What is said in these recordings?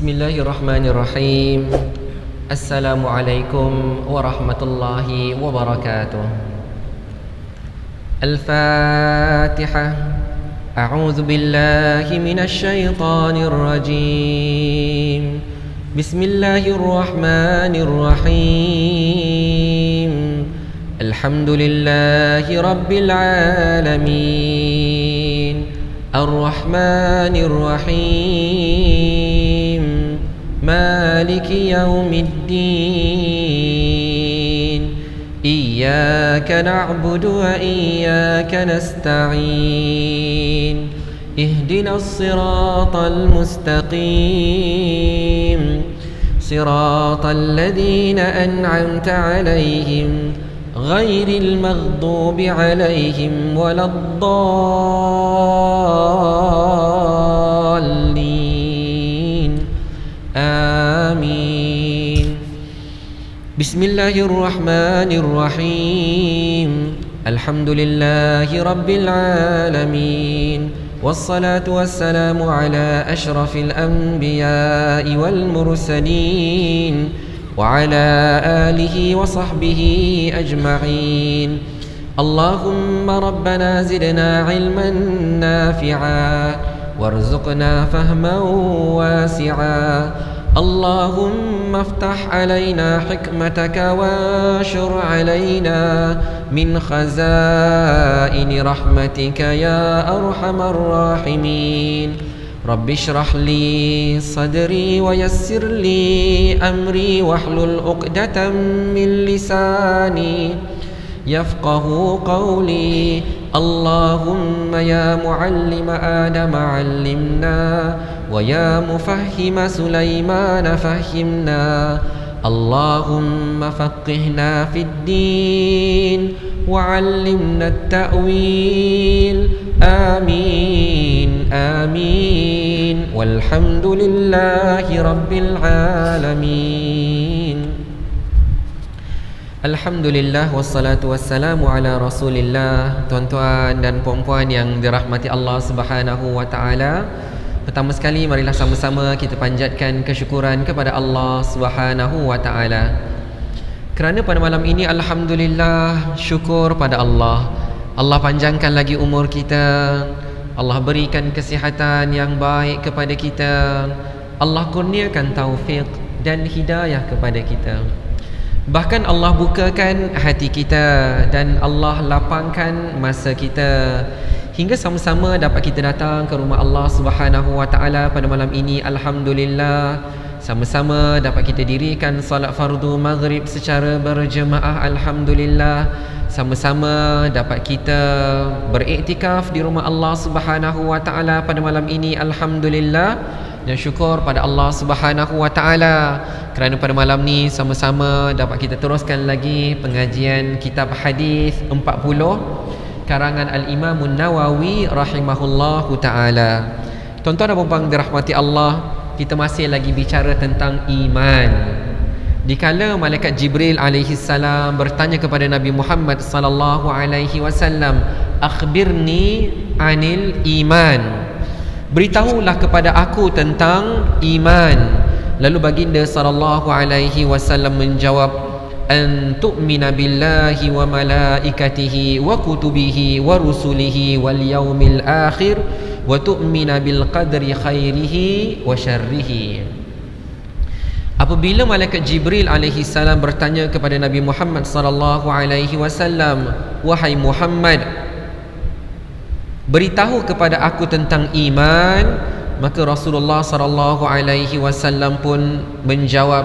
Bismillahirrahmanirrahim. Assalamualaikum warahmatullahi wabarakatuh. Al-Fatihah. A'udzu billahi minasy syaithanir rajim. Bismillahirrahmanirrahim. Alhamdulillahi rabbil alamin. Ar-Rahmanir Rahim. Maliki yaumiddin. Iyyaka na'budu wa iyyaka nasta'in. Ihdinas siratal mustaqim. Siratal ladzina an'amta 'alaihim ghairil maghdubi 'alaihim waladdallin. Amin. Bismillahirrahmanirrahim. Alhamdulillahi rabbil alamin. Wassalatu wassalamu ala ashrafil anbiya'i wal mursalin wa ala alihi wa sahbihi ajma'in. Allahumma rabbana zidna ilman nafi'a warzuqna fahman wasi'a. Allahumma aftah alaina hikmataka wanshur alaina min khazaini rahmatika ya arhamar rahimin. Rabbi shrah li sadri wa yassir li amri wahlul 'uqdatam min lisani yafqahu qawli. Allahumma ya muallima Adam 'allimna wa ya mufahhima Sulaiman fahhimna. Allahumma faqihna fid din wa 'allimna at-ta'wil. Amin amin walhamdulillahi rabbil alamin. Alhamdulillah wassalatu wassalamu ala Rasulillah. Tuan-tuan dan puan-puan yang dirahmati Allah Subhanahu wa taala, pertama sekali marilah sama-sama kita panjatkan kesyukuran kepada Allah Subhanahu wa taala. Kerana pada malam ini alhamdulillah, syukur pada Allah. Allah panjangkan lagi umur kita. Allah berikan kesihatan yang baik kepada kita. Allah kurniakan taufik dan hidayah kepada kita. Bahkan Allah bukakan hati kita dan Allah lapangkan masa kita hingga sama-sama dapat kita datang ke rumah Allah Subhanahu wa taala pada malam ini. Alhamdulillah, sama-sama dapat kita dirikan solat fardu maghrib secara berjemaah. Alhamdulillah, sama-sama dapat kita beriktikaf di rumah Allah Subhanahu wa taala pada malam ini. Alhamdulillah, dan syukur pada Allah Subhanahu wa taala kerana pada malam ni sama-sama dapat kita teruskan lagi pengajian kitab hadis 40 karangan Al-Imam An-Nawawi rahimahullahu taala. Tuan-tuan dan puan-puan dirahmati Allah, kita masih lagi bicara tentang iman. Dikala malaikat Jibril alaihi salam bertanya kepada Nabi Muhammad sallallahu alaihi wasallam, "Akhbirni anil iman." Beritahulah kepada aku tentang iman. Lalu baginda sallallahu alaihi wasallam menjawab, "An tu'mina billahi wa malaikatihi wa kutubihi wa rusulihi wal yaumil akhir wa tu'mina bil qadri khairihi wa syarrihi." Apabila malaikat Jibril alaihi salam bertanya kepada Nabi Muhammad sallallahu alaihi wasallam, "Wahai Muhammad, beritahu kepada aku tentang iman," maka Rasulullah sallallahu alaihi wasallam pun menjawab,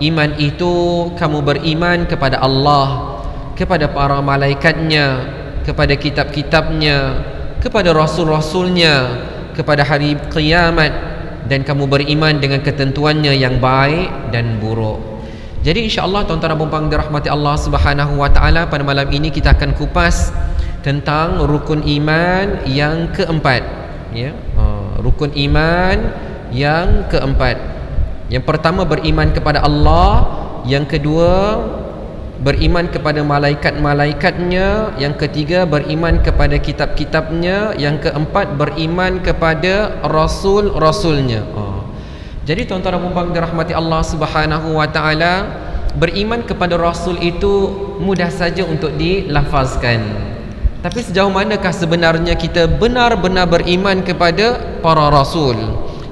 "Iman itu kamu beriman kepada Allah, kepada para malaikatnya, kepada kitab-kitabnya, kepada rasul-rasulnya, kepada hari kiamat, dan kamu beriman dengan ketentuannya yang baik dan buruk." Jadi insya-Allah tuan-tuan dan puan-puan dirahmati Allah Subhanahu wa taala, pada malam ini kita akan kupas tentang rukun iman yang keempat, ya. Rukun iman yang keempat. Yang pertama beriman kepada Allah, yang kedua beriman kepada malaikat-malaikatnya, yang ketiga beriman kepada kitab-kitabnya, yang keempat beriman kepada rasul-rasulnya. Jadi tuan-tuan dan puan-puan dirahmati Allah Subhanahu wa taala, beriman kepada Rasul itu mudah saja untuk dilafazkan. Tapi sejauh manakah sebenarnya kita benar-benar beriman kepada para rasul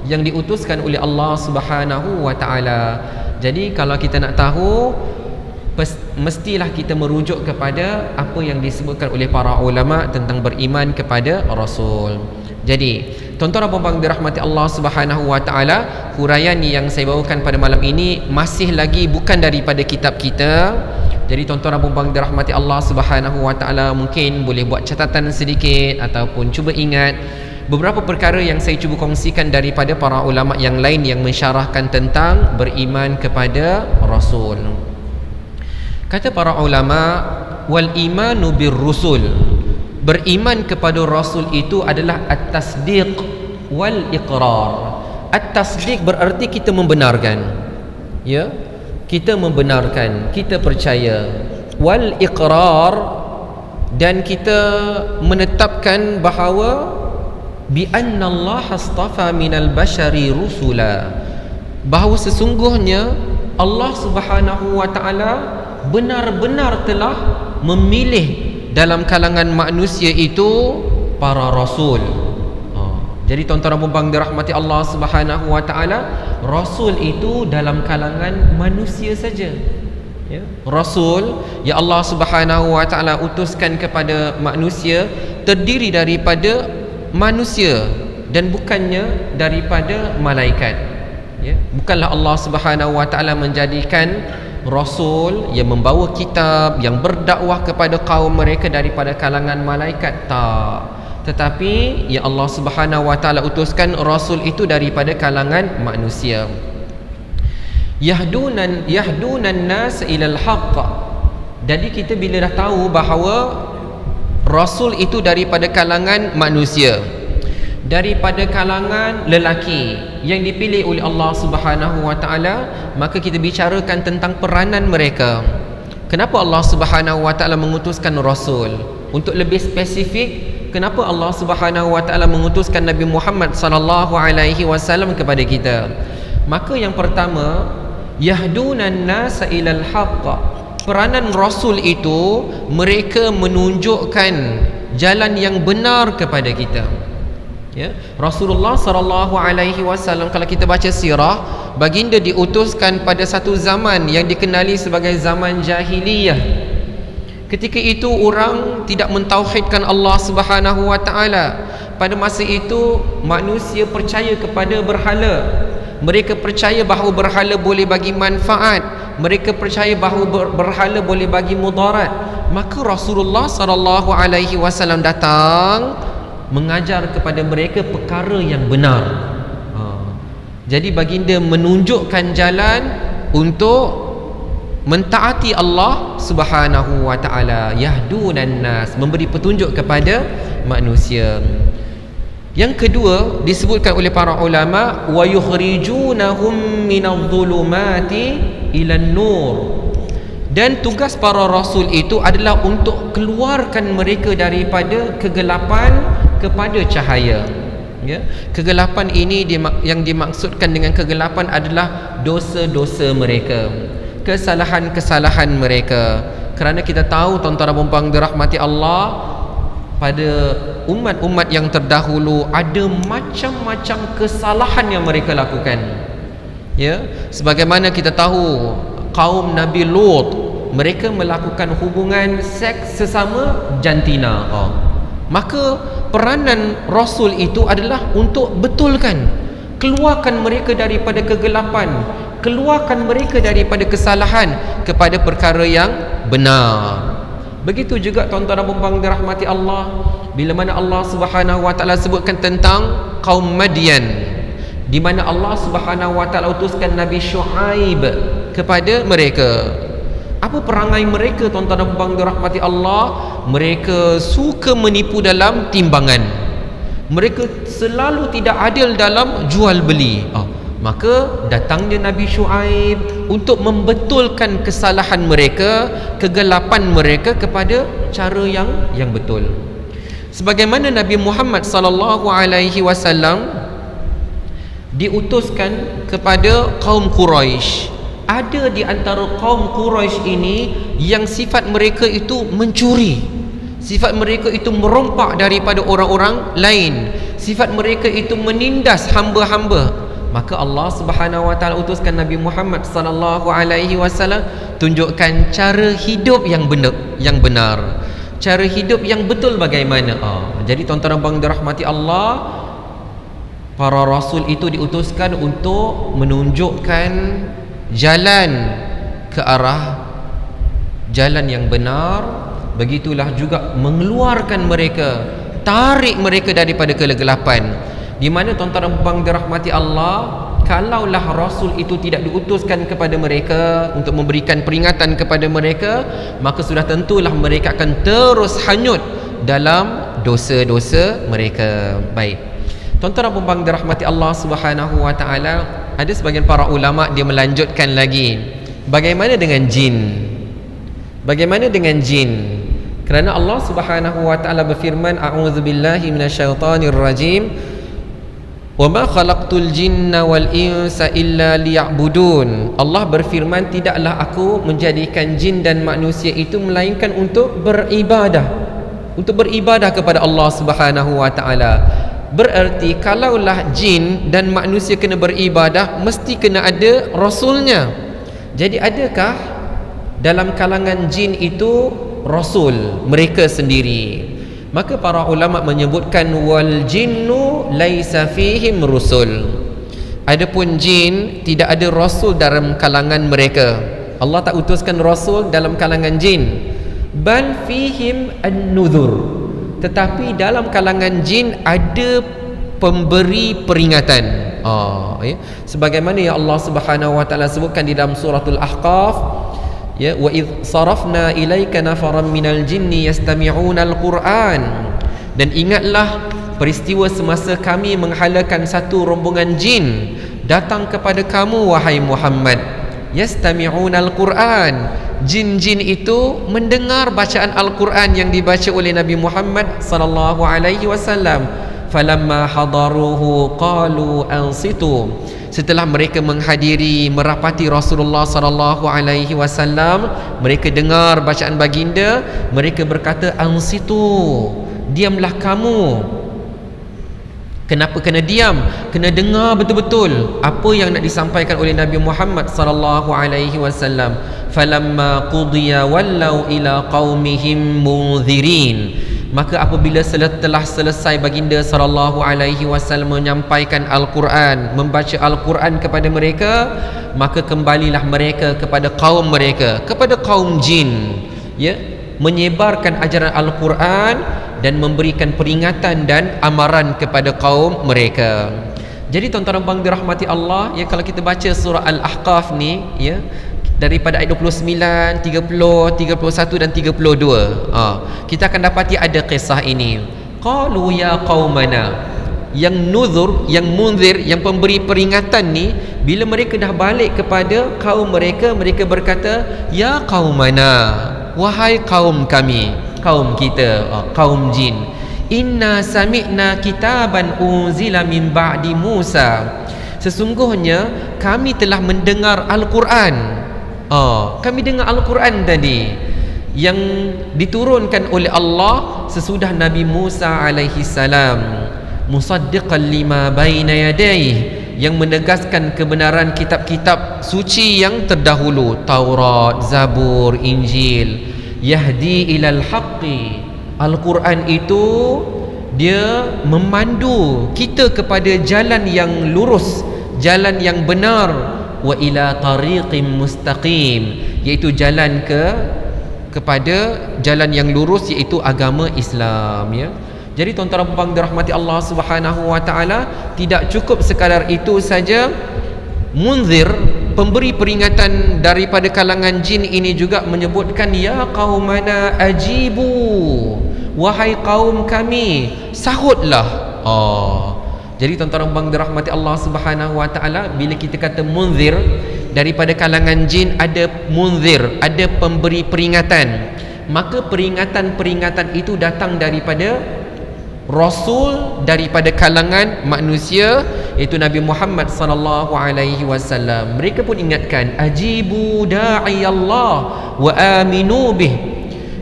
yang diutuskan oleh Allah Subhanahu wa taala? Jadi kalau kita nak tahu, mestilah kita merujuk kepada apa yang disebutkan oleh para ulama tentang beriman kepada rasul. Jadi tuan-tuan dan puan-puan dirahmati Allah Subhanahu wa taala, huraian yang saya bawakan pada malam ini masih lagi bukan daripada kitab kita. Jadi tuan-tuan dan puan-puan dirahmati Allah Subhanahu wa taala, mungkin boleh buat catatan sedikit ataupun cuba ingat beberapa perkara yang saya cuba kongsikan daripada para ulama yang lain yang mensyarahkan tentang beriman kepada rasul. Kata para ulama, wal imanu bir rusul, beriman kepada rasul itu adalah at-tasdiq wal iqrar. At-tasdiq berarti kita membenarkan, ya, kita membenarkan, kita percaya. Wal iqrar, dan kita menetapkan bahawa bi anna Allah astafa minal bashari rusula, bahawa sesungguhnya Allah Subhanahu wa taala benar-benar telah memilih dalam kalangan manusia itu para rasul. Jadi tuan-tuan dan puan-puan dirahmati Allah Subhanahu wa taala, rasul itu dalam kalangan manusia saja, ya. Rasul ya Allah Subhanahu wa taala utuskan kepada manusia terdiri daripada manusia dan bukannya daripada malaikat, ya. Bukanlah Allah Subhanahu wa taala menjadikan rasul yang membawa kitab, yang berdakwah kepada kaum mereka daripada kalangan malaikat, tak. Tetapi ya Allah Subhanahu wa taala utuskan rasul itu daripada kalangan manusia. Yahdunan nas ilal haqq. Jadi kita bila dah tahu bahawa rasul itu daripada kalangan manusia, daripada kalangan lelaki yang dipilih oleh Allah Subhanahu wa taala, maka kita bicarakan tentang peranan mereka. Kenapa Allah Subhanahu wa taala mengutuskan rasul? Untuk lebih spesifik, kenapa Allah Subhanahu wa taala mengutuskan Nabi Muhammad sallallahu alaihi wasallam kepada kita? Maka yang pertama, yahdunan nas ilal haqq. Peranan rasul itu mereka menunjukkan jalan yang benar kepada kita. Ya, Rasulullah sallallahu alaihi wasallam, kalau kita baca sirah, baginda diutuskan pada satu zaman yang dikenali sebagai zaman jahiliyah. Ketika itu orang tidak mentauhidkan Allah Subhanahu wa taala. Pada masa itu manusia percaya kepada berhala. Mereka percaya bahawa berhala boleh bagi manfaat. Mereka percaya bahawa berhala boleh bagi mudarat. Maka Rasulullah sallallahu alaihi wasallam datang mengajar kepada mereka perkara yang benar. Jadi baginda menunjukkan jalan untuk mentaati Allah Subhanahu wa taala. Yahdunan nas, memberi petunjuk kepada manusia. Yang kedua disebutkan oleh para ulama, wa yukhrijunahum minadh-dhulumati ilan nur. Dan tugas para rasul itu adalah untuk keluarkan mereka daripada kegelapan kepada cahaya, ya. Kegelapan ini yang dimaksudkan dengan kegelapan adalah dosa-dosa mereka, kesalahan-kesalahan mereka. Kerana kita tahu tuan-tuan dan puan-puan dirahmati Allah, pada umat-umat yang terdahulu ada macam-macam kesalahan yang mereka lakukan, ya. Sebagaimana kita tahu kaum Nabi Lut, mereka melakukan hubungan seks sesama jantina. Maka peranan rasul itu adalah untuk betulkan, keluarkan mereka daripada kegelapan, keluarkan mereka daripada kesalahan kepada perkara yang benar. Begitu juga tuan-tuan dan puan-puan dirahmati Allah, bila mana Allah Subhanahu wa taala sebutkan tentang kaum Madian, di mana Allah Subhanahu wa taala utuskan Nabi Syuaib kepada mereka. Apa perangai mereka tuan-tuan dan puan-puan dirahmati Allah? Mereka suka menipu dalam timbangan. Mereka selalu tidak adil dalam jual beli. Maka datangnya Nabi Syuaib untuk membetulkan kesalahan mereka, kegelapan mereka kepada cara yang betul. Sebagaimana Nabi Muhammad sallallahu alaihi wasallam diutuskan kepada kaum Quraisy. Ada di antara kaum Quraisy ini yang sifat mereka itu mencuri, sifat mereka itu merompak daripada orang-orang lain, sifat mereka itu menindas hamba-hamba. Maka Allah Subhanahu wa taala utuskan Nabi Muhammad sallallahu alaihi wasallam tunjukkan cara hidup yang benar, cara hidup yang betul bagaimana. Jadi tuan-tuan dan puan dirahmati Allah, para rasul itu diutuskan untuk menunjukkan jalan ke arah jalan yang benar. Begitulah juga mengeluarkan mereka, tarik mereka daripada kegelapan. Di mana tuan-tuan dan puan dirahmati Allah, kalaulah rasul itu tidak diutuskan kepada mereka untuk memberikan peringatan kepada mereka, maka sudah tentulah mereka akan terus hanyut dalam dosa-dosa mereka. Baik, tuan-tuan dan puan dirahmati Allah Subhanahu wa taala, ada sebagian para ulama dia melanjutkan lagi, bagaimana dengan jin? Bagaimana dengan jin? Kerana Allah Subhanahu wa taala berfirman, a'udzubillahi minasyaitonir rajim, wa ma khalaqtul jinna wal insa illa liya'budun. Allah berfirman, tidaklah aku menjadikan jin dan manusia itu melainkan untuk beribadah, untuk beribadah kepada Allah Subhanahu wa taala. Berarti kalaulah jin dan manusia kena beribadah, mesti kena ada rasulnya. Jadi adakah dalam kalangan jin itu rasul mereka sendiri? Maka para ulama menyebutkan wal jinnu laisa fihim rusul. Adapun jin tidak ada rasul dalam kalangan mereka. Allah tak utuskan rasul dalam kalangan jin. Bal fihim an-nudhur. Tetapi dalam kalangan jin ada pemberi peringatan. Sebagaimana yang Allah Subhanahu wa taala sebutkan di dalam suratul Ahqaf, ya, wa idh sarafna ilaika nafaran minal jinni yastami'una al-Qur'an. Dan ingatlah peristiwa semasa kami menghalakan satu rombongan jin datang kepada kamu wahai Muhammad, yastami'una al-Qur'an. Jin-jin itu mendengar bacaan Al-Quran yang dibaca oleh Nabi Muhammad sallallahu alaihi wasallam. Falamma hadaruhu qalu ansitu. Setelah mereka menghadiri, merapati Rasulullah sallallahu alaihi wasallam, mereka dengar bacaan baginda, mereka berkata, ansitu, diamlah kamu. Kenapa kena diam? Kena dengar betul-betul apa yang nak disampaikan oleh Nabi Muhammad sallallahu alaihi wasallam. Falamma qudiya wallau ila qaumihim munzirin. Maka apabila telah selesai baginda sallallahu alaihi wasallam menyampaikan Al-Quran, membaca Al-Quran kepada mereka, maka kembalilah mereka kepada kaum mereka, kepada kaum jin, ya, menyebarkan ajaran Al-Quran dan memberikan peringatan dan amaran kepada kaum mereka. Jadi tuan-tuan dan puan dirahmati Allah, ya, kalau kita baca surah Al-Ahqaf ni, ya, daripada ayat 29, 30, 31 dan 32, kita akan dapati ada kisah ini. Qalu ya qaumana. Yang nuzur, yang munzir, yang pemberi peringatan ni, bila mereka dah balik kepada kaum mereka, mereka berkata, ya qaumana, wahai kaum kami, kaum kita, kaum jin, inna sami'na kitaban unzila min ba'di Musa. Sesungguhnya kami telah mendengar Al-Quran. Kami dengar Al-Quran tadi yang diturunkan oleh Allah sesudah Nabi Musa alaihi salam, musaddiqan lima baina yadayhi, yang menegaskan kebenaran kitab-kitab suci yang terdahulu, Taurat, Zabur, Injil. Yahdi ilal haqqi. Al-Quran itu dia memandu kita kepada jalan yang lurus, jalan yang benar. Wa ila tariqim mustaqim, iaitu jalan kepada jalan yang lurus, iaitu agama Islam, ya. Jadi tuan-tuan dan puan dirahmati Allah Subhanahu wa taala, tidak cukup sekadar itu saja. Munzir, pemberi peringatan daripada kalangan jin ini juga menyebutkan, ya qaumana ajibu, wahai kaum kami, sahutlah. Jadi tuan-tuan dan puan dirahmati Allah Subhanahu wa taala, bila kita kata munzir, daripada kalangan jin ada munzir, ada pemberi peringatan. Maka peringatan-peringatan itu datang daripada rasul daripada kalangan manusia, iaitu Nabi Muhammad sallallahu alaihi wasallam. Mereka pun ingatkan, ajibu da'iyallah wa aminu bih.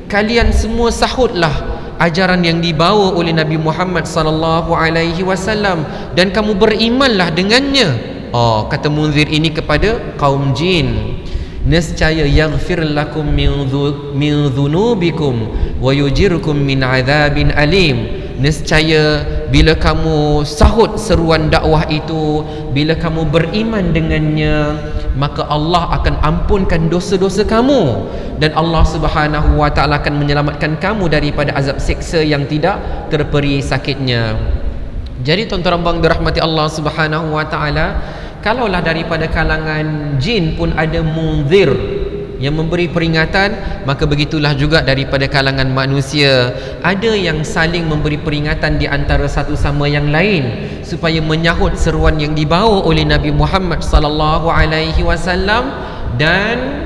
Kalian semua sahutlah ajaran yang dibawa oleh Nabi Muhammad sallallahu alaihi wasallam dan kamu berimanlah dengannya. Kata Munzir ini kepada kaum jin. Nescaya yaghfir lakum min dhunubikum wa yujirkum min azabin alim. Nescaya bila kamu sahut seruan dakwah itu, bila kamu beriman dengannya, maka Allah akan ampunkan dosa-dosa kamu dan Allah Subhanahu wa taala akan menyelamatkan kamu daripada azab siksa yang tidak terperi sakitnya. Jadi tuan-tuan bang dirahmati Allah Subhanahu wa taala, kalaulah daripada kalangan jin pun ada munzir yang memberi peringatan, maka begitulah juga daripada kalangan manusia ada yang saling memberi peringatan di antara satu sama yang lain supaya menyahut seruan yang dibawa oleh Nabi Muhammad sallallahu alaihi wasallam dan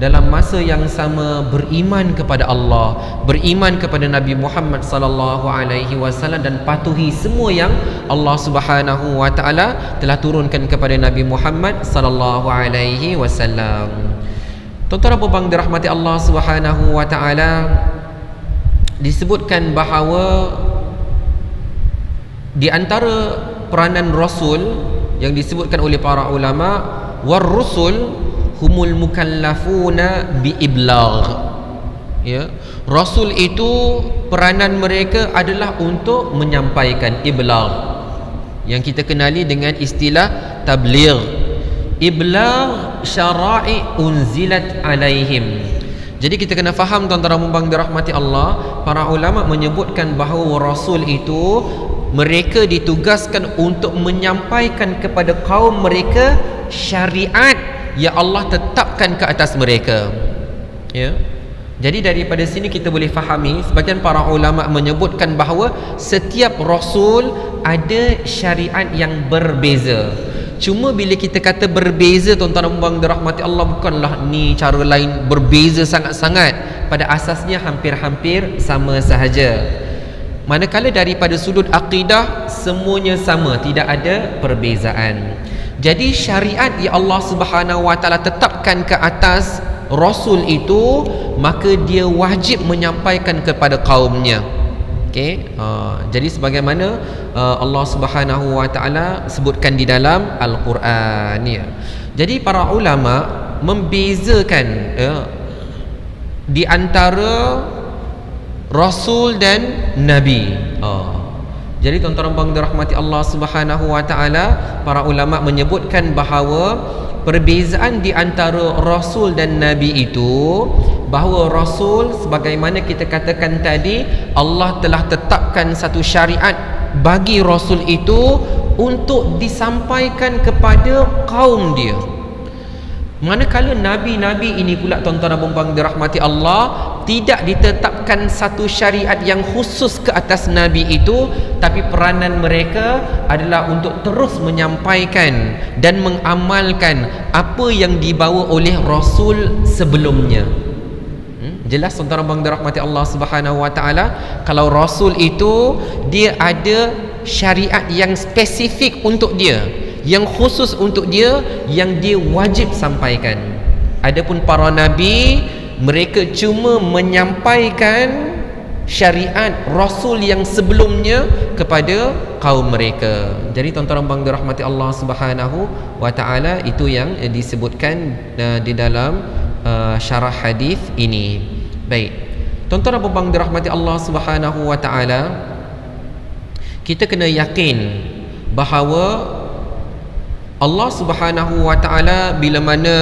dalam masa yang sama beriman kepada Allah, beriman kepada Nabi Muhammad sallallahu alaihi wasallam dan patuhi semua yang Allah Subhanahu wa taala telah turunkan kepada Nabi Muhammad sallallahu alaihi wasallam. Tuan-tuan puan dirahmati Allah Subhanahu wa taala, disebutkan bahawa di antara peranan rasul yang disebutkan oleh para ulama, war rusul humul mukallafuna bi iblagh. Ya, rasul itu peranan mereka adalah untuk menyampaikan iblagh, yang kita kenali dengan istilah tabligh. Iblagh syara'i unzilat alaihim. Jadi kita kena faham tuan-tuan dan dirahmati Allah, para ulama menyebutkan bahawa rasul itu mereka ditugaskan untuk menyampaikan kepada kaum mereka syariat yang Allah tetapkan ke atas mereka. Ya. Jadi daripada sini kita boleh fahami, sebagian para ulama menyebutkan bahawa setiap rasul ada syariat yang berbeza. Cuma bila kita kata berbeza, tuan-tuan dan puan dirahmati Allah, bukanlah ni cara lain berbeza sangat-sangat. Pada asasnya hampir-hampir sama sahaja. Manakala daripada sudut akidah semuanya sama, tidak ada perbezaan. Jadi syariat yang Allah Subhanahu wa taala tetapkan ke atas rasul itu, maka dia wajib menyampaikan kepada kaumnya. Jadi sebagaimana Allah Subhanahu wa taala sebutkan di dalam Al-Quran ya. Jadi para ulama membezakan di antara rasul dan nabi. Jadi tuan-tuan dan dirahmati Allah Subhanahu wa taala, para ulama menyebutkan bahawa perbezaan di antara rasul dan nabi itu, bahawa rasul sebagaimana kita katakan tadi, Allah telah tetapkan satu syariat bagi rasul itu untuk disampaikan kepada kaum dia. Manakala nabi-nabi ini pula tuan-tuan dan puan dirahmati Allah, tidak ditetapkan satu syariat yang khusus ke atas nabi itu, tapi peranan mereka adalah untuk terus menyampaikan dan mengamalkan apa yang dibawa oleh rasul sebelumnya. Jelas tuan-tuan dan puan dirahmati Allah Subhanahu wa taala, kalau rasul itu dia ada syariat yang spesifik untuk dia, yang khusus untuk dia, yang dia wajib sampaikan. Adapun para nabi, mereka cuma menyampaikan syariat rasul yang sebelumnya kepada kaum mereka. Jadi tuan-tuan dan puan dirahmati Allah Subhanahu wa taala, itu yang disebutkan di dalam syarah hadis ini. Baik, tuan-tuan dan puan dirahmati Allah Subhanahu wa taala, kita kena yakin bahawa Allah Subhanahu wa taala bila mana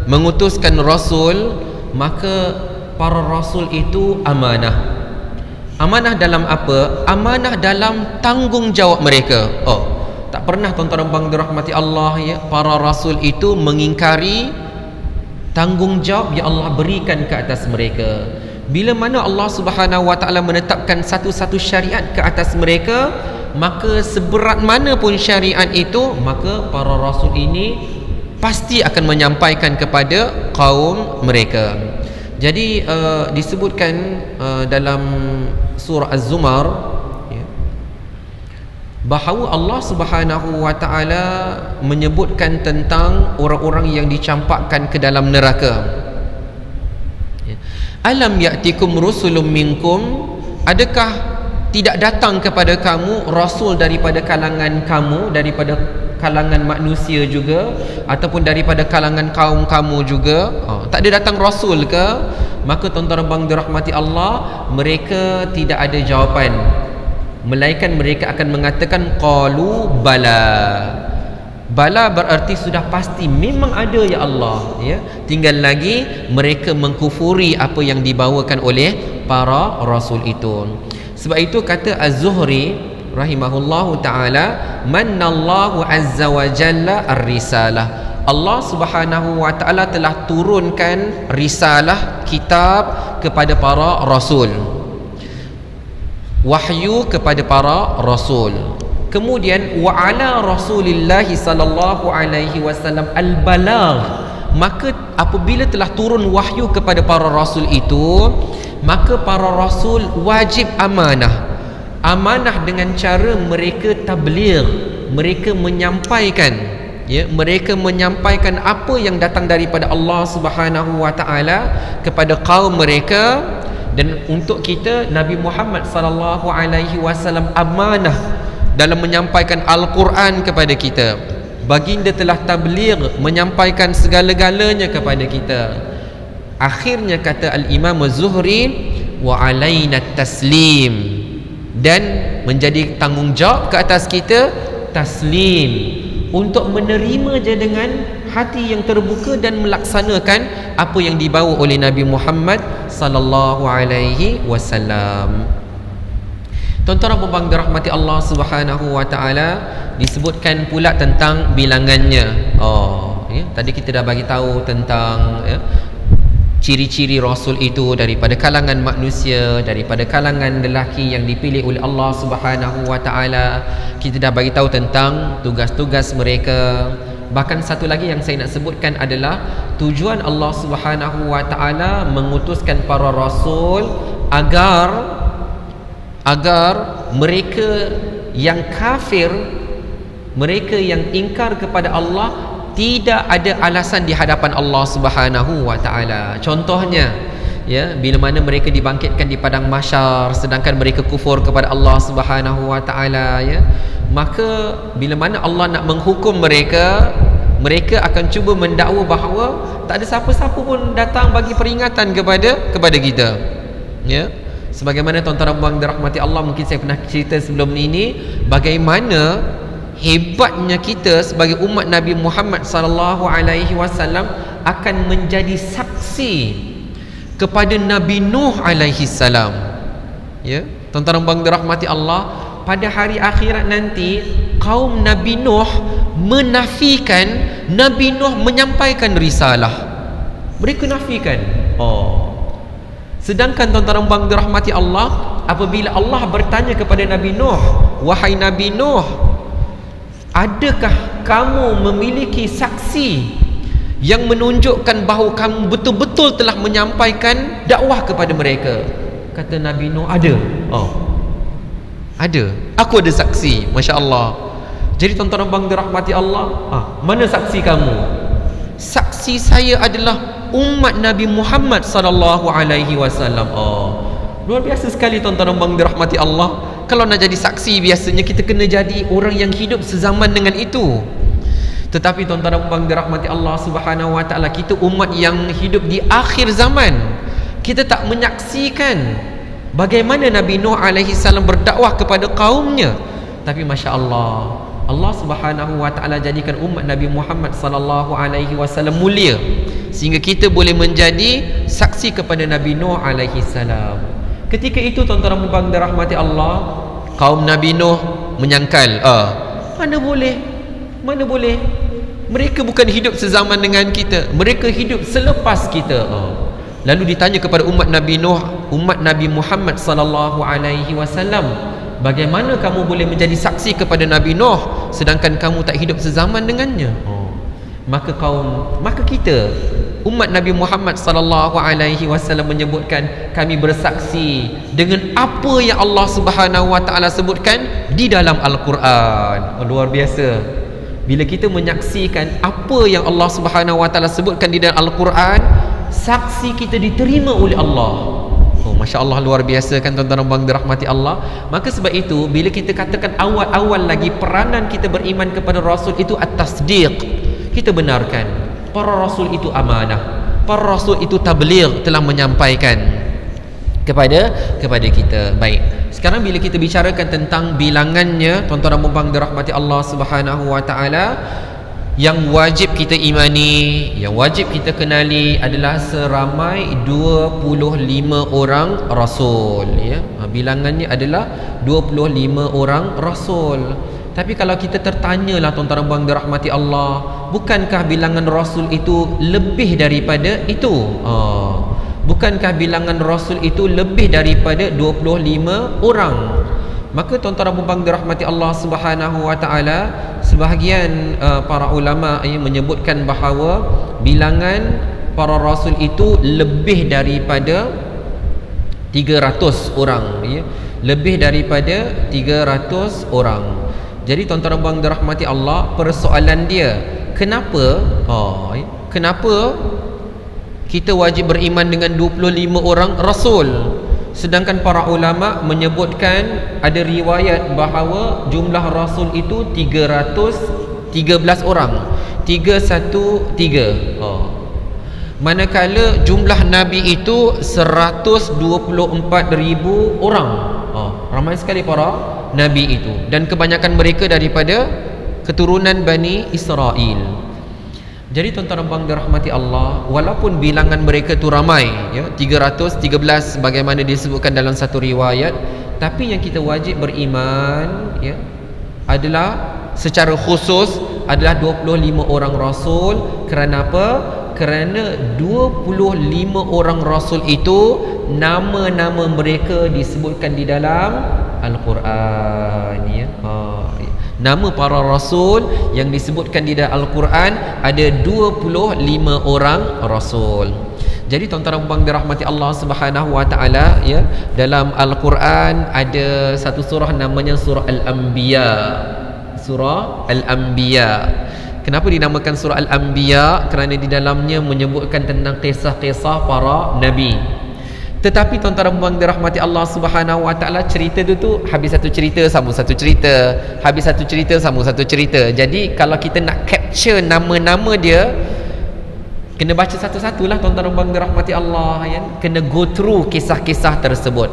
mengutuskan rasul, maka para rasul itu amanah. Amanah dalam apa? Amanah dalam tanggungjawab mereka. Tak pernah tuan-tuan dan puan dirahmati Allah ya, para rasul itu mengingkari tanggungjawab yang Allah berikan ke atas mereka. Bila mana Allah Subhanahu wa taala menetapkan satu-satu syariat ke atas mereka, maka seberat mana pun syariat itu, maka para rasul ini pasti akan menyampaikan kepada kaum mereka. Jadi disebutkan dalam surah Az-Zumar ya, bahawa Allah Subhanahu wa taala menyebutkan tentang orang-orang yang dicampakkan ke dalam neraka. Alam ya'tikum rusulun minkum, adakah tidak datang kepada kamu rasul daripada kalangan kamu, daripada kalangan manusia juga, ataupun daripada kalangan kaum kamu juga? Tak ada datang rasul ke? Maka tuan-tuan bang dirahmati Allah, mereka tidak ada jawapan, melainkan mereka akan mengatakan qalu bala. Bala berarti sudah pasti memang ada ya Allah, ya. Tinggal lagi mereka mengkufuri apa yang dibawakan oleh para rasul itu. Sebab itu kata Az-Zuhri rahimahullahu taala, mannallahu azza wa jalla ar-risalah. Allah Subhanahu wa taala telah turunkan risalah, kitab kepada para rasul, wahyu kepada para rasul. Kemudian wa ala Rasulillah sallallahu alaihi wasallam al-balagh, maka apabila telah turun wahyu kepada para rasul itu, maka para rasul wajib amanah. Amanah dengan cara mereka tabligh, mereka menyampaikan, ya, mereka menyampaikan apa yang datang daripada Allah Subhanahu wa taala kepada kaum mereka. Dan untuk kita, Nabi Muhammad sallallahu alaihi wasallam amanah dalam menyampaikan Al-Quran kepada kita. Baginda telah tabligh, menyampaikan segala-galanya kepada kita. Akhirnya kata Al-Imam Az-Zuhri, wa alaina taslim, dan menjadi tanggungjawab ke atas kita taslim, untuk menerima je dengan hati yang terbuka dan melaksanakan apa yang dibawa oleh Nabi Muhammad sallallahu alaihi wasallam. Tuan-tuan dan puan dirahmati Allah Subhanahu wa taala, disebutkan pula tentang bilangannya. Ya, tadi kita dah bagi tahu tentang, ya, ciri-ciri rasul itu daripada kalangan manusia, daripada kalangan lelaki yang dipilih oleh Allah Subhanahu wa taala. Kita dah bagi tahu tentang tugas-tugas mereka. Bahkan satu lagi yang saya nak sebutkan adalah tujuan Allah Subhanahu wa taala mengutuskan para rasul agar mereka yang kafir, mereka yang ingkar kepada Allah, tidak ada alasan di hadapan Allah Subhanahu wa taala. Contohnya, ya, bila mana mereka dibangkitkan di padang mahsyar sedangkan mereka kufur kepada Allah Subhanahu wa taala, ya, maka bila mana Allah nak menghukum mereka, mereka akan cuba mendakwa bahawa tak ada siapa-siapa pun datang bagi peringatan kepada kita, ya. Sebagaimana tuan-tuan dan puan dirahmati Allah, mungkin saya pernah cerita sebelum ini bagaimana hebatnya kita sebagai umat Nabi Muhammad sallallahu alaihi wasallam akan menjadi saksi kepada Nabi Nuh alaihi salam. Ya, tuan-tuan dan puan dirahmati Allah, pada hari akhirat nanti kaum Nabi Nuh menafikan Nabi Nuh menyampaikan risalah. Mereka nafikan. Sedangkan tuan-tuan dan puan dirahmati Allah, apabila Allah bertanya kepada Nabi Nuh, wahai Nabi Nuh, adakah kamu memiliki saksi yang menunjukkan bahawa kamu betul-betul telah menyampaikan dakwah kepada mereka? Kata Nabi Nuh, ada. Ada. Aku ada saksi. Masya Allah. Jadi tuan-tuan dan puan dirahmati Allah, mana saksi kamu? Saksi saya adalah umat Nabi Muhammad sallallahu alaihi wasallam. Luar biasa sekali tuan-tuan dan puan dirahmati Allah. Kalau nak jadi saksi, biasanya kita kena jadi orang yang hidup sezaman dengan itu. Tetapi tuan-tuan dan puan dirahmati Allah Subhanahu wa taala, kita umat yang hidup di akhir zaman. Kita tak menyaksikan bagaimana Nabi Nuh alaihi salam berdakwah kepada kaumnya. Tapi masya-Allah, Allah Subhanahu wa taala jadikan umat Nabi Muhammad sallallahu alaihi wasallam mulia sehingga kita boleh menjadi saksi kepada Nabi Nuh alaihi salam. Ketika itu tuan-tuan dan puan dirahmati Allah, kaum Nabi Nuh menyangkal, mana boleh, mereka bukan hidup sezaman dengan kita, mereka hidup selepas kita. Lalu ditanya kepada umat Nabi Nuh, umat Nabi Muhammad sallallahu alaihi wasallam, bagaimana kamu boleh menjadi saksi kepada Nabi Nuh sedangkan kamu tak hidup sezaman dengannya? Maka kita umat Nabi Muhammad sallallahu alaihi wasallam menyebutkan, kami bersaksi dengan apa yang Allah Subhanahu wa taala sebutkan di dalam Al-Quran. Luar biasa. Bila kita menyaksikan apa yang Allah Subhanahu wa taala sebutkan di dalam Al-Quran, saksi kita diterima oleh Allah. Masya Allah, luar biasa kan tuan-tuan dan puan dirahmati Allah. Maka sebab itu bila kita katakan awal-awal lagi peranan kita beriman kepada Rasul itu at-tasdiq, kita benarkan para Rasul itu amanah, para Rasul itu tabligh, telah menyampaikan kepada kita. Baik, sekarang bila kita bicarakan tentang bilangannya, tuan-tuan dan puan dirahmati Allah Subhanahu wa taala, yang wajib kita imani, yang wajib kita kenali adalah seramai 25 orang Rasul, ya. Bilangannya adalah 25 orang Rasul. Tapi kalau kita tertanyalah tuan-tuan dan puan dirahmati Allah, bukankah bilangan Rasul itu lebih daripada itu? Bukankah bilangan Rasul itu lebih daripada 25 orang? Maka tuan-tuan dan puan dirahmati Allah Subhanahu wa taala, sebahagian para ulama menyebutkan bahawa bilangan para rasul itu lebih daripada 300 orang, ya. Lebih daripada 300 orang. Jadi tuan-tuan dan puan dirahmati Allah, persoalan dia, kenapa kenapa kita wajib beriman dengan 25 orang rasul, sedangkan para ulama menyebutkan ada riwayat bahawa jumlah rasul itu 313 orang, 313. Manakala jumlah nabi itu 124,000 orang. Ramai sekali para nabi itu, dan kebanyakan mereka daripada keturunan Bani Israel. Jadi tuan-tuan dan puan dirahmati Allah, walaupun bilangan mereka tu ramai, ya, 313 bagaimana disebutkan dalam satu riwayat, tapi yang kita wajib beriman, ya, adalah secara khusus adalah 25 orang rasul. Kerana apa? Kerana 25 orang rasul itu nama-nama mereka disebutkan di dalam Al-Quran, ya. Nama para rasul yang disebutkan di dalam Al-Quran ada 25 orang rasul. Jadi tuan-tuan dan puan dirahmati Allah Subhanahu wa taala, ya, dalam Al-Quran ada satu surah namanya surah Al-Anbiya. Surah Al-Anbiya. Kenapa dinamakan surah Al-Anbiya? Kerana di dalamnya menyebutkan tentang kisah-kisah para nabi. Tetapi tuan-tuan dan puan dirahmati Allah Subhanahu wa taala, cerita tu habis satu cerita sambung satu cerita, habis satu cerita sambung satu cerita. Jadi kalau kita nak capture nama-nama dia, kena baca satu-satulah tuan-tuan dan puan dirahmati Allah, ya. Kena go through kisah-kisah tersebut.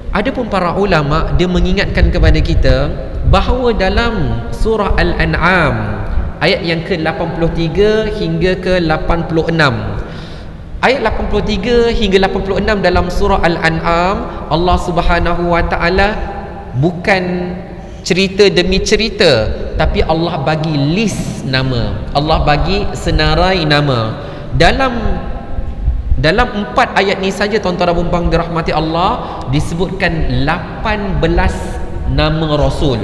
Adapun para ulama, dia mengingatkan kepada kita bahawa dalam surah Al-An'am ayat yang ke-83 hingga ke-86, ayat 83 hingga 86 dalam surah Al-An'am, Allah Subhanahu wa taala bukan cerita demi cerita, tapi Allah bagi list nama, Allah bagi senarai nama. Dalam 4 ayat ni saja tuan-tuan dan puan dirahmati Allah, disebutkan 18 nama rasul.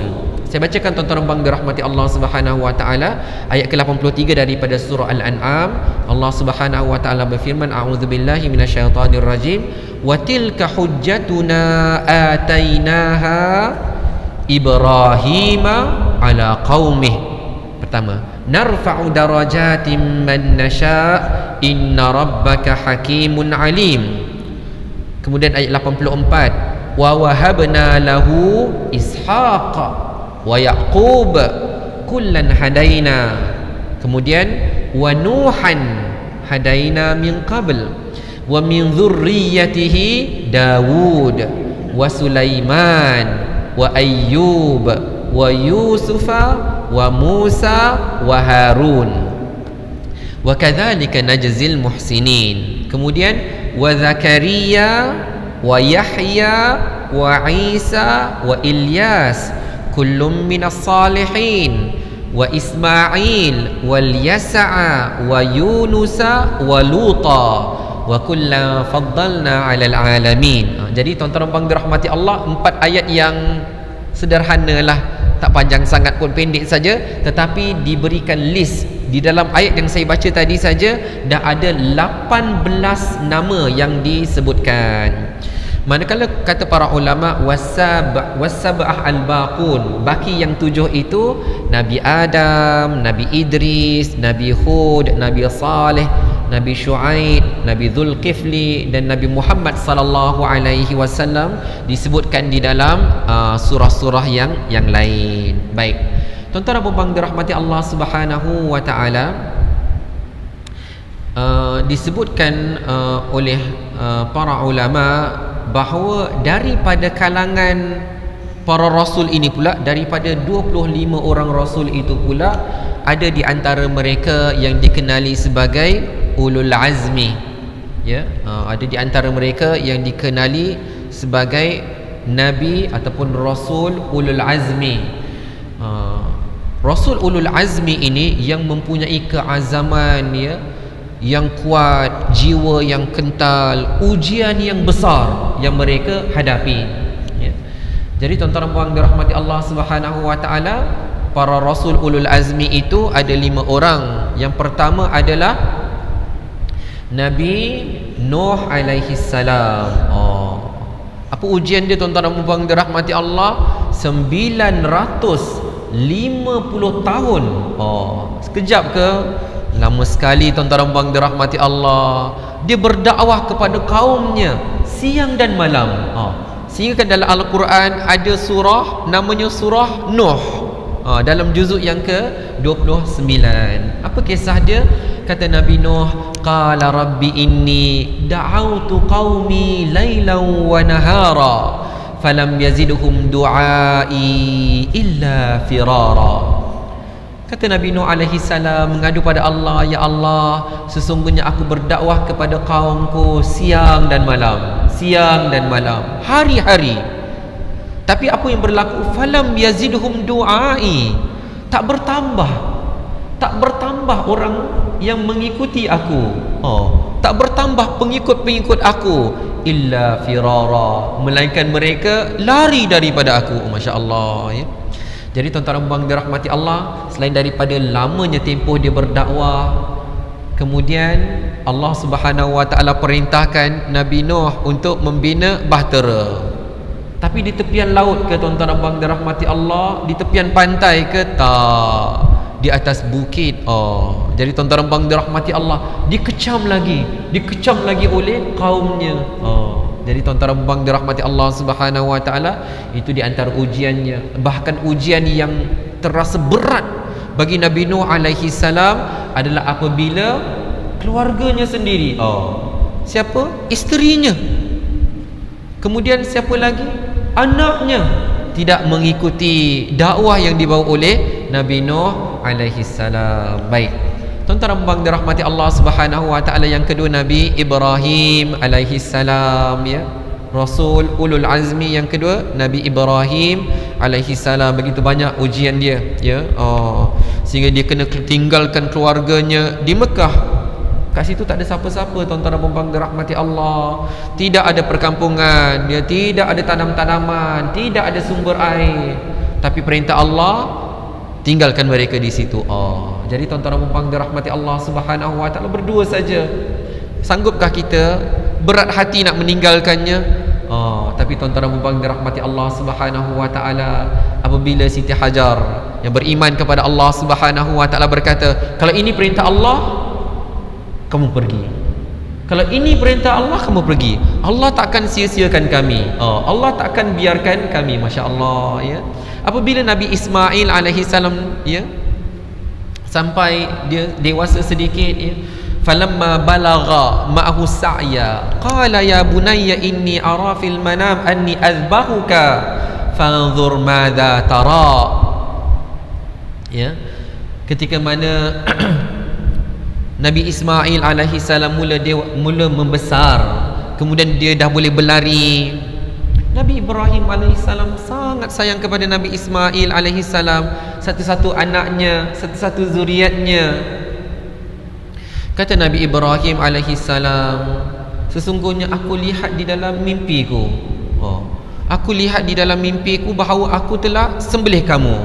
Saya bacakan tuan-tuan dan puan dirahmati Allah Subhanahu wa taala, ayat ke-83 daripada surah Al-An'am. Allah Subhanahu wa taala berfirman, a'udzubillahi minasyaitonir rajim, wa tilka hujjatuna atainaha Ibrahima ala qaumih. Pertama, narfa'u darajatin man nasha' inna rabbaka hakimun alim. Kemudian ayat 84, wa wahabna lahu ishaqa wa yaqub kullan hadaina. Kemudian wa nuhan hadaina min qabl wa min dhurriyyatihi Dawud wa Sulaiman wa Ayyub wa Yusufa wa Musa wa Harun wa kadzalika najzil muhsinin. Kemudian wa Zakaria wa Yahya wa Isa wa Ilyas kullum minas salihin wa Ismail wal Yas'a wa Yunusa wa Luta wa kullan faddalna 'alal alamin. Jadi tuan-tuan dan puan dirahmati Allah, 4 ayat yang sederhanalah, tak panjang sangat pun, pendek saja, tetapi diberikan list di dalam ayat yang saya baca tadi saja dah ada 18 nama yang disebutkan. Manakala kata para ulama wasab'ah al-baqun, baki yang 7 itu Nabi Adam, Nabi Idris, Nabi Hud, Nabi Saleh, Nabi Syuaib, Nabi Zulkifli dan Nabi Muhammad sallallahu alaihi wasallam disebutkan di dalam surah-surah yang lain. Baik. Tuan-tuan dan puan-puan dirahmati Allah Subhanahu wa taala, disebutkan oleh para ulama bahawa daripada kalangan para rasul ini pula, daripada 25 orang rasul itu pula, ada di antara mereka yang dikenali sebagai ulul azmi, ya. Ada di antara mereka yang dikenali sebagai nabi ataupun rasul ulul azmi. Rasul ulul azmi ini yang mempunyai keazaman, ya, yang kuat, jiwa yang kental, ujian yang besar yang mereka hadapi, ya. Jadi tuan-tuan dan puan dirahmati Allah Subhanahu wa taala, para rasul ulul azmi itu ada 5 orang. Yang pertama adalah Nabi Nuh alaihi salam. Apa ujian dia tuan-tuan dan puan dirahmati Allah? 950 tahun. Sekejap ke? Lama sekali tuan-tuan dan puan dirahmati Allah. Dia berdakwah kepada kaumnya siang dan malam. Sehingga dalam Al-Quran ada surah namanya surah Nuh, dalam juzuk yang ke-29. Apa kisah dia? Kata Nabi Nuh, qala rabbi inni da'autu qaumi lailan wa nahara falam yazidhum du'ai illa firara. Kata Nabi Nuh alaihi salam mengadu pada Allah, ya Allah, sesungguhnya aku berdakwah kepada kaumku siang dan malam, siang dan malam, hari-hari. Tapi apa yang berlaku? Falam yazidhum du'ai, tak bertambah orang yang mengikuti aku. Tak bertambah pengikut-pengikut aku, illa firara, melainkan mereka lari daripada aku. Masya-Allah, ya. Jadi tuan-tuan dan puan dirahmati Allah, selain daripada lamanya tempoh dia berdakwah, kemudian Allah Subhanahu wa taala perintahkan Nabi Nuh untuk membina bahtera. Tapi di tepian laut ke tuan-tuan dan puan dirahmati Allah? Di tepian pantai ke? Tak. Di atas bukit. Jadi tuan-tuan dan puan dirahmati Allah, dikecam lagi oleh kaumnya. Jadi tuan-tuan dan puan dirahmati Allah Subhanahu wa taala, itu di antara ujiannya. Bahkan ujian yang terasa berat bagi Nabi Nuh alaihi salam adalah apabila keluarganya sendiri, siapa? Isterinya. Kemudian siapa lagi? Anaknya tidak mengikuti dakwah yang dibawa oleh Nabi Nuh alaihi salam. Baik. Tuan-tuan dan puan dirahmati Allah Subhanahu wa taala, yang kedua Nabi Ibrahim alaihi salam, ya. Rasul ulul azmi yang kedua Nabi Ibrahim alaihi salam. Begitu banyak ujian dia, ya. Sehingga dia kena tinggalkan keluarganya di Mekah. Kat situ tak ada siapa-siapa tuan-tuan dan puan dirahmati Allah. Tidak ada perkampungan, dia tidak ada tanam-tanaman, tidak ada sumber air. Tapi perintah Allah, tinggalkan mereka di situ. Jadi tuan-tuan dan puan dirahmati Allah Subhanahu wa taala, berdua saja. Sanggupkah kita? Berat hati nak meninggalkannya. Tapi tuan-tuan dan puan dirahmati Allah Subhanahu wa taala, apabila Siti Hajar yang beriman kepada Allah Subhanahu wa taala berkata, kalau ini perintah Allah, kamu pergi. Kalau ini perintah Allah, kamu pergi. Allah takkan sia-siakan kami. Allah takkan biarkan kami. Masya-Allah, ya. Apabila Nabi Ismail alaihi salam, ya, sampai dia dewasa sedikit, ya, falamma balagha ma'ahu sa'ya qala ya bunayya inni ara fil manam anni azbahuka fanzur madza tara. Ya, ketika mana Nabi Ismail alaihi salam mula membesar, kemudian dia dah boleh berlari, Nabi Ibrahim alaihi salam sangat sayang kepada Nabi Ismail alaihi salam, satu-satu anaknya, satu-satu zuriatnya. Kata Nabi Ibrahim alaihi salam, sesungguhnya aku lihat di dalam mimpiku, aku lihat di dalam mimpiku bahawa aku telah sembelih kamu.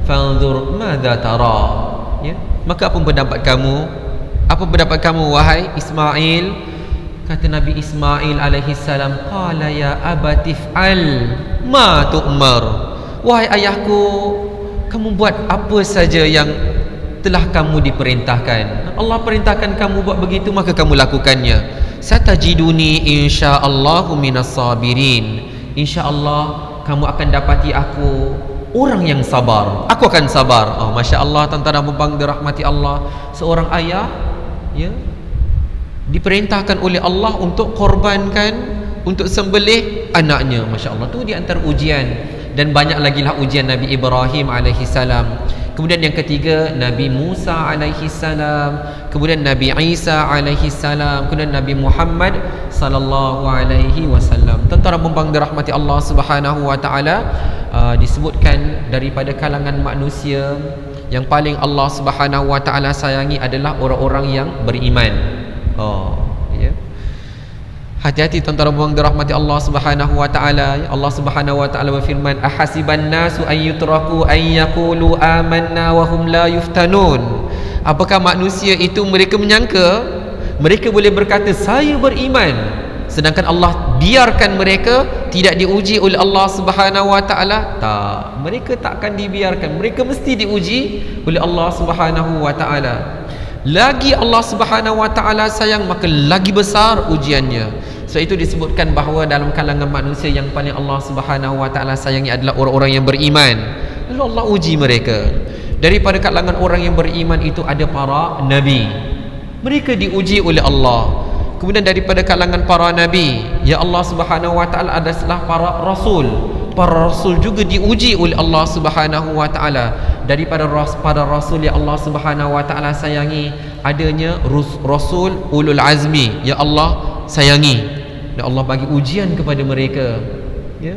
Fanzur madza tara, ya. Maka apa pendapat kamu? Apa pendapat kamu wahai Ismail? Kata Nabi Ismail alaihi salam, qala ya abatif al ma tu'mar. Wahai ayahku, kamu buat apa saja yang telah kamu diperintahkan. Allah perintahkan kamu buat begitu, maka kamu lakukannya. Satajiduni insyaallahu minas sabirin. Insyaallah kamu akan dapati aku orang yang sabar. Aku akan sabar. Oh, masya-Allah, tuan-tuan dan puan dirahmati Allah. Seorang ayah, ya, diperintahkan oleh Allah untuk korbankan, untuk sembelih anaknya. Masya-Allah, tu di antara ujian. Dan banyak lagi lah ujian Nabi Ibrahim alaihi salam. Kemudian yang ketiga Nabi Musa alaihi salam, kemudian Nabi Isa alaihi salam, kemudian Nabi Muhammad sallallahu alaihi wasallam. Tuan-tuan dan puan dirahmati Allah Subhanahu wa taala, disebutkan daripada kalangan manusia yang paling Allah Subhanahu wa taala sayangi adalah orang-orang yang beriman. Oh, ya. Hati-hati tuan-tuan dan puan dirahmati Allah Subhanahu wa taala. Allah Subhanahu wa taala berfirman, ahasiban nasu an yutraku an yaqulu amanna wa hum la yuftanun. Apakah manusia itu mereka menyangka mereka boleh berkata saya beriman, sedangkan Allah biarkan mereka tidak diuji oleh Allah Subhanahu wa taala? Tak, mereka takkan dibiarkan. Mereka mesti diuji oleh Allah Subhanahu wa taala. Lagi Allah Subhanahu wa taala sayang, maka lagi besar ujiannya. Sebab itu disebutkan bahawa dalam kalangan manusia yang paling Allah Subhanahu wa taala sayangi adalah orang-orang yang beriman. Lalu Allah uji mereka. Daripada kalangan orang yang beriman itu ada para nabi. Mereka diuji oleh Allah. Kemudian daripada kalangan para nabi, ya Allah Subhanahu wa taala adalah para rasul. Para rasul juga diuji oleh Allah Subhanahu wa taala. Daripada para rasul yang Allah Subhanahu wa taala sayangi adanya rasul ulul azmi, ya Allah sayangi, dan Allah bagi ujian kepada mereka, ya,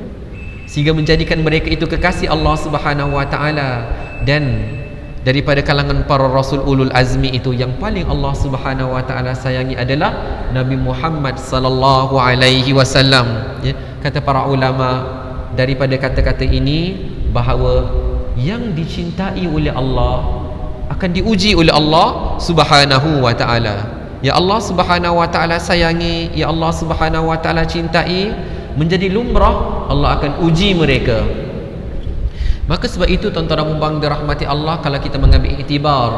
sehingga menjadikan mereka itu kekasih Allah Subhanahu wa taala. Dan daripada kalangan para rasul ulul azmi itu yang paling Allah Subhanahu wa taala sayangi adalah Nabi Muhammad sallallahu alaihi wasallam, ya. Kata para ulama daripada kata-kata ini bahawa yang dicintai oleh Allah akan diuji oleh Allah Subhanahu wa taala. Ya Allah Subhanahu wa taala sayangi, ya Allah Subhanahu wa taala cintai, menjadi lumrah Allah akan uji mereka. Maka sebab itu tuan-tuan dan puan dirahmati Allah, kalau kita mengambil iktibar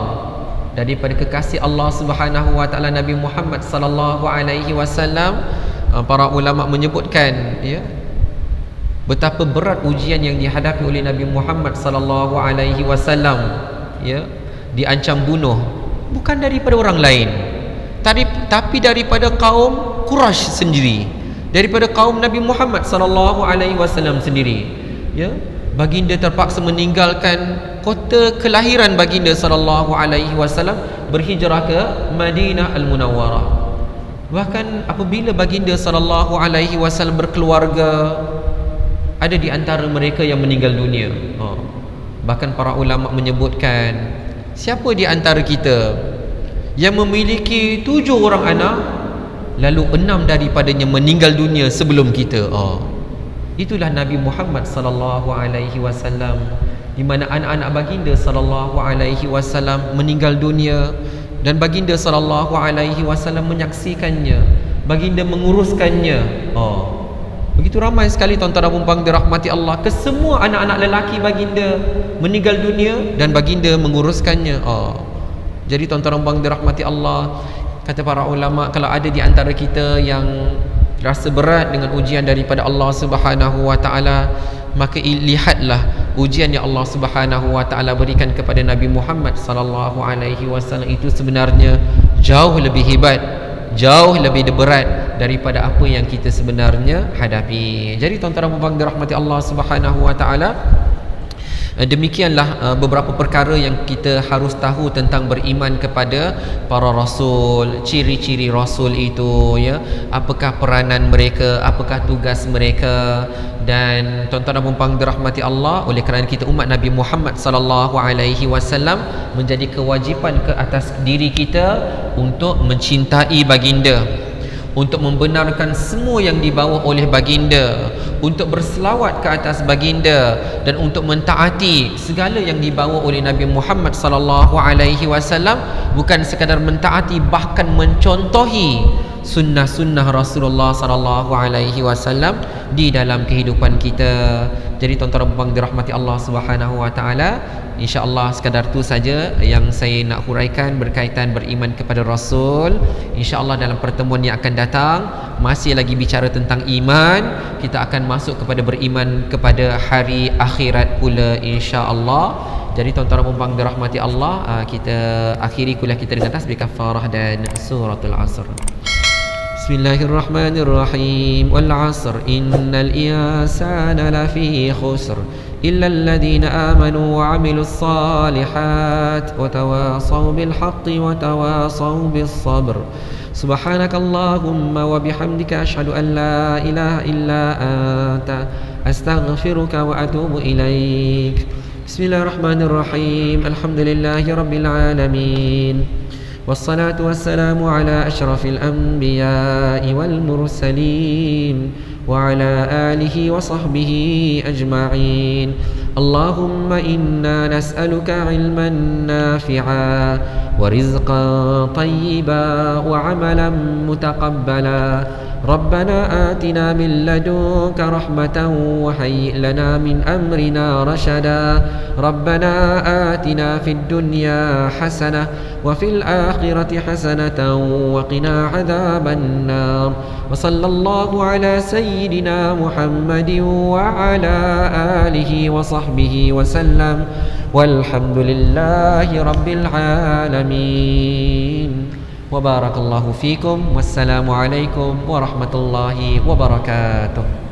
daripada kekasih Allah Subhanahu wa taala Nabi Muhammad sallallahu alaihi wasallam, para ulama menyebutkan, ya, betapa berat ujian yang dihadapi oleh Nabi Muhammad sallallahu alaihi wasallam, ya, diancam bunuh bukan daripada orang lain, tapi daripada kaum Quraisy sendiri, daripada kaum Nabi Muhammad sallallahu alaihi wasallam sendiri, ya. Baginda terpaksa meninggalkan kota kelahiran baginda sallallahu alaihi wasallam, berhijrah ke Madinah Al-Munawwarah. Bahkan apabila baginda sallallahu alaihi wasallam berkeluarga, ada di antara mereka yang meninggal dunia. Bahkan para ulama menyebutkan, siapa di antara kita yang memiliki 7 orang anak, lalu 6 daripadanya meninggal dunia sebelum kita? Itulah Nabi Muhammad sallallahu alaihi wasallam, di mana anak-anak baginda sallallahu alaihi wasallam meninggal dunia dan baginda sallallahu alaihi wasallam menyaksikannya, baginda menguruskannya. Begitu ramai sekali tuan-tuan dan puan dirahmati Allah, kesemua anak-anak lelaki baginda meninggal dunia dan baginda menguruskannya. Jadi tuan-tuan dan puan dirahmati Allah, kata para ulama, kalau ada di antara kita yang rasa berat dengan ujian daripada Allah Subhanahu wa taala, maka lihatlah ujian yang Allah Subhanahu wa taala berikan kepada Nabi Muhammad sallallahu alaihi wasallam itu sebenarnya jauh lebih hebat, jauh lebih berat daripada apa yang kita sebenarnya hadapi. Jadi tuan-tuan dan puan dirahmati Allah Subhanahu wa taala, demikianlah beberapa perkara yang kita harus tahu tentang beriman kepada para rasul, ciri-ciri rasul itu, ya, apakah peranan mereka, apakah tugas mereka. Dan tuan-tuan dan puan dirahmati Allah, oleh kerana kita umat Nabi Muhammad sallallahu alaihi wasallam, menjadi kewajipan ke atas diri kita untuk mencintai baginda, untuk membenarkan semua yang dibawa oleh baginda, untuk berselawat ke atas baginda, dan untuk mentaati segala yang dibawa oleh Nabi Muhammad sallallahu alaihi wasallam, bukan sekadar mentaati, bahkan mencontohi sunnah-sunnah Rasulullah sallallahu alaihi wasallam di dalam kehidupan kita. Jadi tuan-tuan dan puan dirahmati Allah Subhanahu wa taala, insya-Allah sekadar tu saja yang saya nak huraikan berkaitan beriman kepada Rasul. Insya-Allah dalam pertemuan yang akan datang masih lagi bicara tentang iman, kita akan masuk kepada beriman kepada hari akhirat pula insya-Allah. Jadi tuan-tuan dan puan dirahmati Allah, kita akhiri kuliah kita dengan tasbih kafarah dan suratul asr. Bismillahirrahmanirrahim. Wal 'asr innal insana lafi khusr illa alladhina amanu wa 'amilus salihat wa tawasaw bil haqqi wa tawasaw bis sabr. Subhanakallahumma wa bihamdika asyhadu an la ilaha illa anta astaghfiruka wa atubu ilaik. Bismillahirrahmanirrahim. Alhamdulillahi rabbil alamin. والصلاة والسلام على أشرف الأنبياء والمرسلين وعلى آله وصحبه أجمعين. اللهم إنا نسألك علما نافعا ورزقا طيبا وعملا متقبلا. ربنا آتنا من لدنك رحمة وهيئ لنا من أمرنا رشدا. ربنا آتنا في الدنيا حسنة وفي الآخرة حسنة وقنا عذاب النار. وصلى الله على سيدنا محمد وعلى آله وصحبه وسلم والحمد لله رب العالمين. وبارك الله فيكم والسلام عليكم ورحمة الله وبركاته.